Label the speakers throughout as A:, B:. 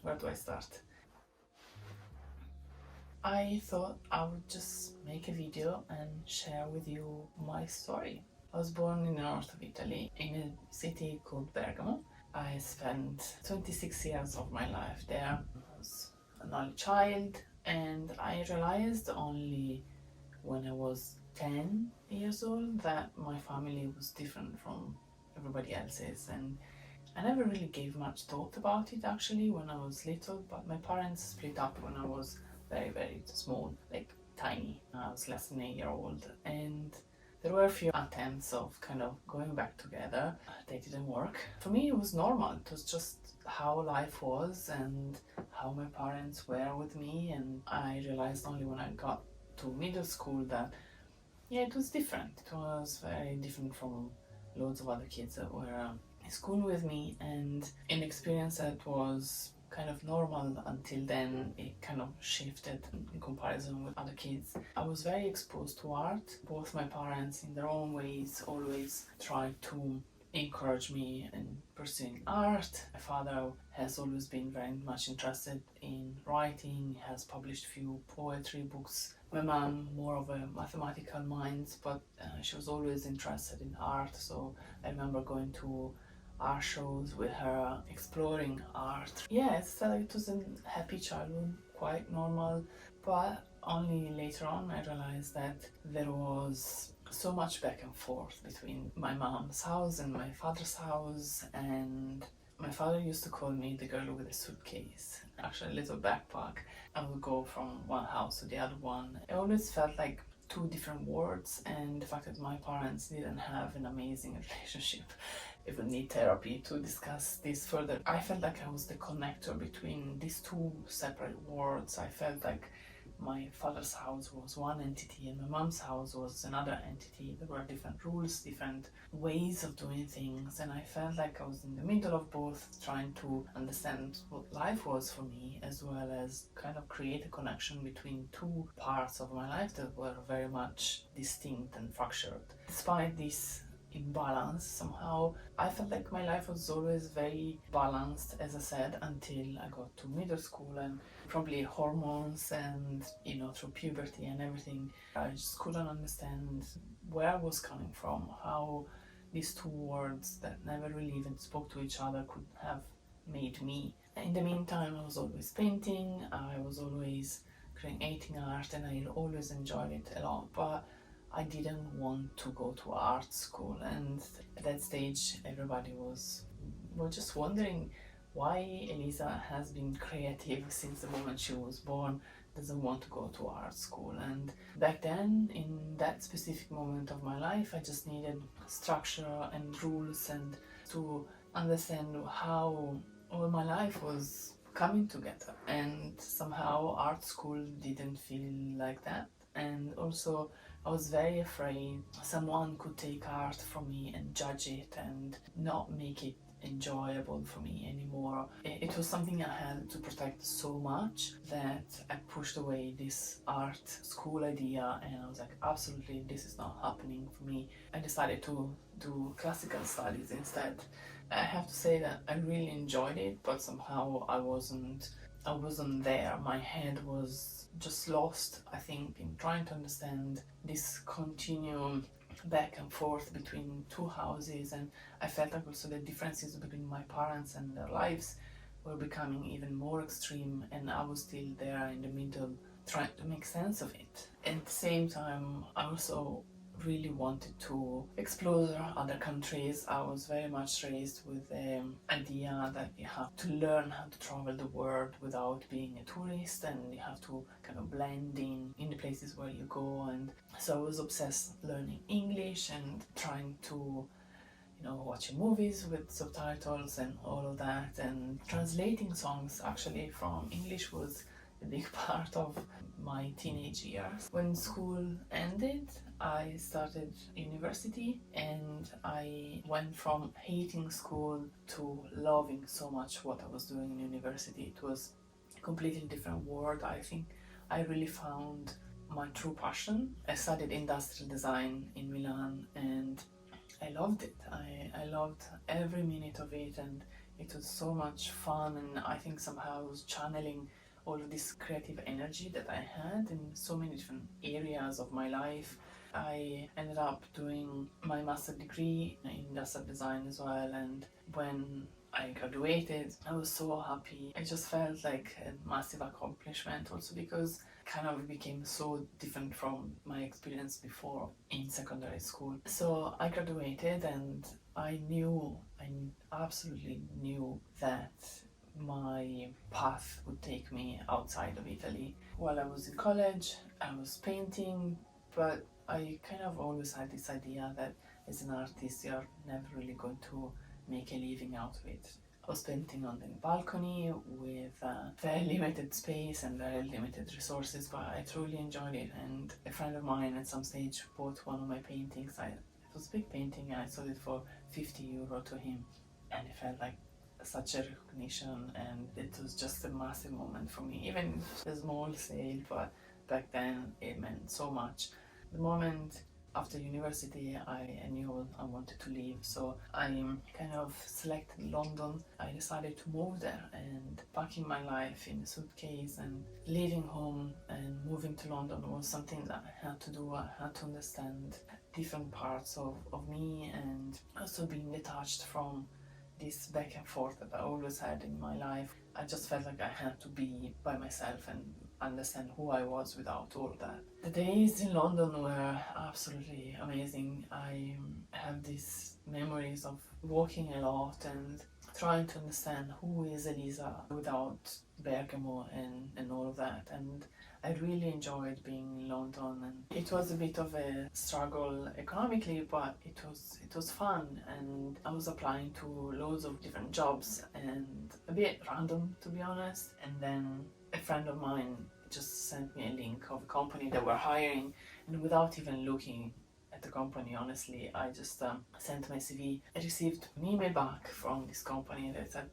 A: Where do I start? I thought I would just make a video and share with you my story. I was born in the north of Italy, in a city called Bergamo. I spent 26 years of my life there. I was an only child, and I realized only when I was 10 years old that my family was different from everybody else's, and I never really gave much thought about it actually when I was little, but my parents split up when I was very, very small, like tiny. I was less than a year old, and there were a few attempts of kind of going back together. They didn't work. For me, it was normal. It was just how life was and how my parents were with me, and I realized only when I got to middle school that, yeah, it was different. It was very different from loads of other kids that were in school with me, and an experience that was kind of normal until then. It kind of shifted in comparison with other kids. I was very exposed to art. Both my parents, in their own ways, always tried to encourage me in pursuing art. My father has always been very much interested in writing. He has published a few poetry books. My mom, more of a mathematical mind, but she was always interested in art. So I remember going to art shows with her, exploring art. Yes, it was a happy childhood, quite normal, but only later on I realized that there was so much back and forth between my mom's house and my father's house, and my father used to call me the girl with a suitcase, actually a little backpack. I would go from one house to the other one. I always felt like two different worlds, and the fact that my parents didn't have an amazing relationship, even need therapy to discuss this further. I felt like I was the connector between these two separate worlds. I felt like my father's house was one entity and my mom's house was another entity. There were different rules, different ways of doing things, and I felt like I was in the middle of both, trying to understand what life was for me, as well as kind of create a connection between two parts of my life that were very much distinct and fractured. Despite this imbalance, somehow I felt like my life was always very balanced, as I said, until I got to middle school, and probably hormones and through puberty and everything, I just couldn't understand where I was coming from, how these two worlds that never really even spoke to each other could have made me. In the meantime, I was always painting, I was always creating art, and I always enjoyed it a lot, but I didn't want to go to art school. And at that stage everybody was just wondering why Elisa has been creative since the moment she was born, doesn't want to go to art school. And back then, in that specific moment of my life, I just needed structure and rules and to understand how all my life was coming together, and somehow art school didn't feel like that. And also I was very afraid someone could take art from me and judge it and not make it enjoyable for me anymore. It was something I had to protect so much that I pushed away this art school idea, and I was like, absolutely, this is not happening for me. I decided to do classical studies instead. I have to say that I really enjoyed it, but somehow I wasn't there. My head was just lost, I think, in trying to understand this continuum back and forth between two houses, and I felt like also the differences between my parents and their lives were becoming even more extreme, and I was still there in the middle trying to make sense of it. At the same time, I also really wanted to explore other countries. I was very much raised with the idea that you have to learn how to travel the world without being a tourist, and you have to kind of blend in the places where you go. And so I was obsessed learning English and trying to watching movies with subtitles and all of that, and translating songs actually from English was a big part of my teenage years. When school ended, I started university, and I went from hating school to loving so much what I was doing in university. It was a completely different world. I think I really found my true passion. I studied industrial design in Milan, and I loved it. I loved every minute of it, and It was so much fun, and I think somehow I was channeling all of this creative energy that I had in so many different areas of my life. I ended up doing my master degree in industrial design as well, and when I graduated, I was so happy. I just felt like a massive accomplishment, also because kind of became so different from my experience before in secondary school. So I graduated, and I absolutely knew that my path would take me outside of Italy. While I was in college, I was painting, but I kind of always had this idea that as an artist, you're never really going to make a living out of it. I was painting on the balcony with very limited space and very limited resources, but I truly enjoyed it. And a friend of mine at some stage bought one of my paintings. It was a big painting, and I sold it for €50 to him, and it felt like such a recognition, and it was just a massive moment for me, even a small sale, but back then it meant so much. The moment after university, I knew I wanted to leave, so I kind of selected London. I decided to move there, and packing my life in a suitcase and leaving home and moving to London was something that I had to do. I had to understand different parts of me, and also being detached from this back and forth that I always had in my life. I just felt like I had to be by myself and understand who I was without all that. The days in London were absolutely amazing. I have these memories of walking a lot and trying to understand who is Elisa without Bergamo and all of that. And I really enjoyed being in London, and it was a bit of a struggle economically, but it was fun, and I was applying to loads of different jobs, and a bit random, to be honest. And then a friend of mine just sent me a link of a company that were hiring, and without even looking at the company, honestly, I just sent my CV. I received an email back from this company that said,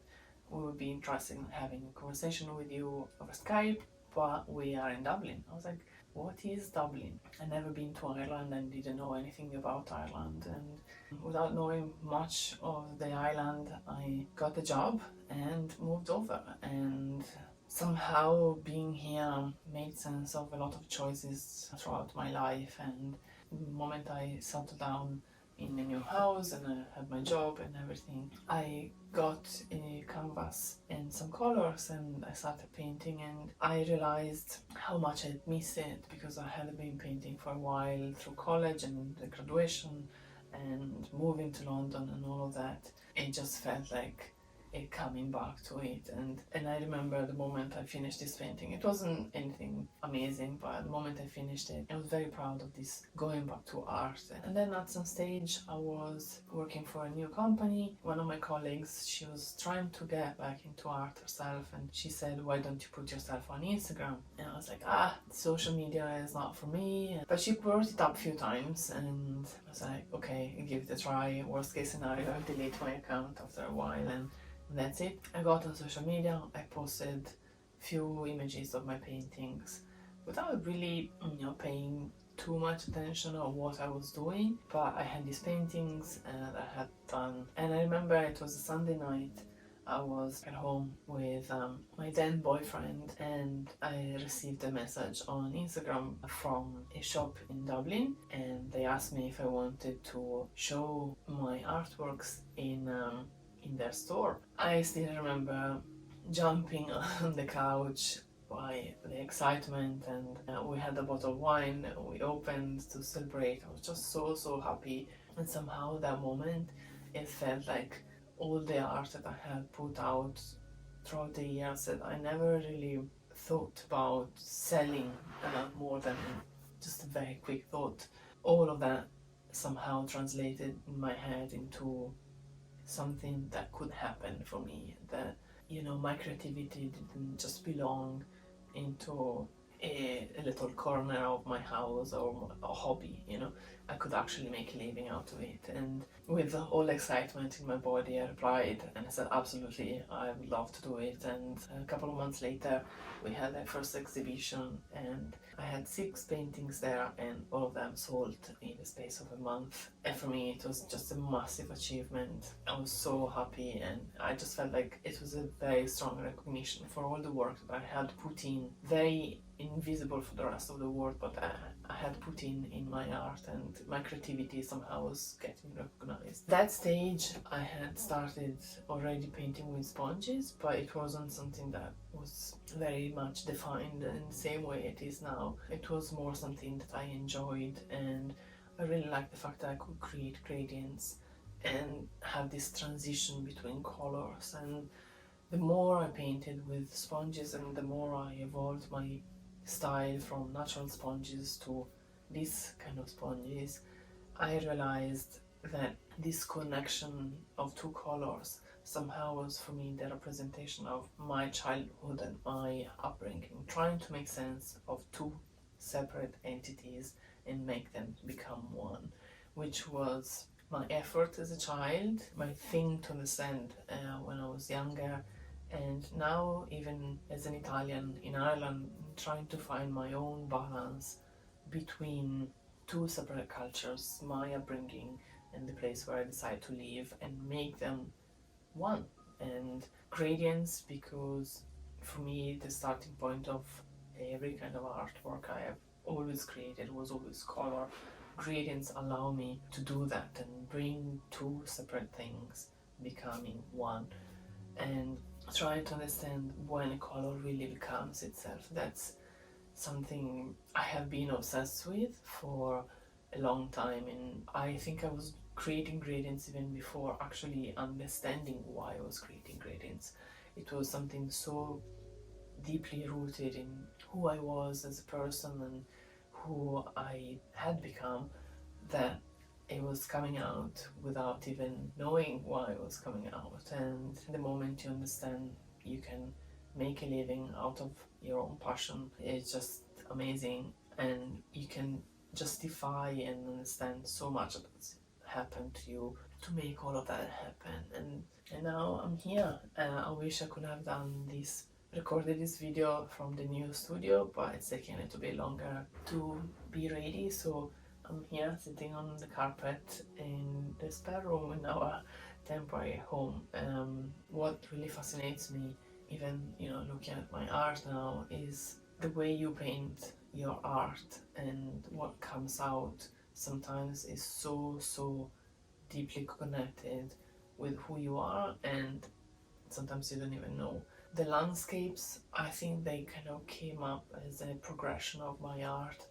A: we would be interested in having a conversation with you over Skype, but we are in Dublin. I was like, what is Dublin? I'd never been to Ireland and didn't know anything about Ireland, and without knowing much of the island, I got the job and moved over, and somehow being here made sense of a lot of choices throughout my life. And the moment I settled down in a new house and I had my job and everything, I got a canvas and some colors, and I started painting, and I realized how much I'd missed it, because I had been painting for a while through college and the graduation and moving to London and all of that. It just felt like it coming back to it, and I remember the moment I finished this painting. It wasn't anything amazing, but the moment I finished it, I was very proud of this going back to art. And then at some stage I was working for a new company. One of my colleagues, she was trying to get back into art herself, and she said, why don't you put yourself on Instagram? And I was like, social media is not for me. But she brought it up a few times, and I was like, okay, give it a try. Worst case scenario, I'll delete my account after a while, and that's it. I got on social media, I posted few images of my paintings without really, paying too much attention on what I was doing, but I had these paintings that I had done. And I remember it was a Sunday night. I was at home with my then boyfriend, and I received a message on Instagram from a shop in Dublin, and they asked me if I wanted to show my artworks in their store. I still remember jumping on the couch by the excitement, and we had a bottle of wine we opened to celebrate. I was just so happy, and somehow that moment, it felt like all the art that I had put out throughout the years that I never really thought about selling more than just a very quick thought. All of that somehow translated in my head into something that could happen for me, that my creativity didn't just belong into a little corner of my house or a hobby, you know. I could actually make a living out of it. And with all excitement in my body, I replied and I said, absolutely, I would love to do it. And a couple of months later, we had our first exhibition, and I had 6 paintings there, and all of them sold in the space of a month. And for me, it was just a massive achievement. I was so happy, and I just felt like it was a very strong recognition for all the work that I had put in, very invisible for the rest of the world, but I had put in my art, and my creativity somehow was getting recognized. That stage I had started already painting with sponges, but it wasn't something that was very much defined in the same way it is now. It was more something that I enjoyed, and I really liked the fact that I could create gradients and have this transition between colors. And the more I painted with sponges and the more I evolved my style from natural sponges to this kind of sponges, I realized that this connection of 2 colors somehow was for me the representation of my childhood and my upbringing, trying to make sense of 2 separate entities and make them become one, which was my effort as a child, my thing to understand when I was younger. And now, even as an Italian in Ireland, trying to find my own balance between 2 separate cultures, my upbringing and the place where I decide to live, and make them one. And gradients, because for me the starting point of every kind of artwork I have always created was always color. Gradients allow me to do that and bring 2 separate things becoming one, and try to understand when a color really becomes itself. That's something I have been obsessed with for a long time, and I think I was creating gradients even before actually understanding why I was creating gradients. It was something so deeply rooted in who I was as a person and who I had become that it was coming out without even knowing why it was coming out. And the moment you understand you can make a living out of your own passion, it's just amazing, and you can justify and understand so much that's happened to you to make all of that happen. And now I'm here. I wish I could have recorded this video from the new studio, but it's taking a little bit longer to be ready, so I'm here sitting on the carpet in the spare room in our temporary home. What really fascinates me, even looking at my art now, is the way you paint your art, and what comes out sometimes is so deeply connected with who you are, and sometimes you don't even know. The landscapes, I think they kind of came up as a progression of my art,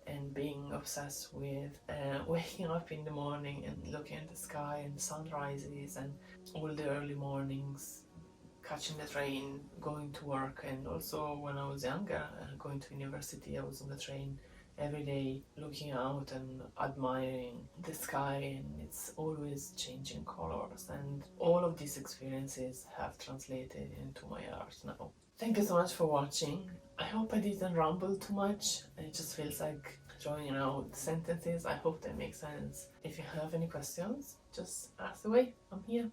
A: and being obsessed with waking up in the morning and looking at the sky and sunrises and all the early mornings, catching the train, going to work. And also when I was younger, going to university, I was on the train every day looking out and admiring the sky, and it's always changing colors, and all of these experiences have translated into my art now. Thank you so much for watching. I hope I didn't ramble too much. It just feels like drawing out sentences. I hope they make sense. If you have any questions, just ask away. I'm here.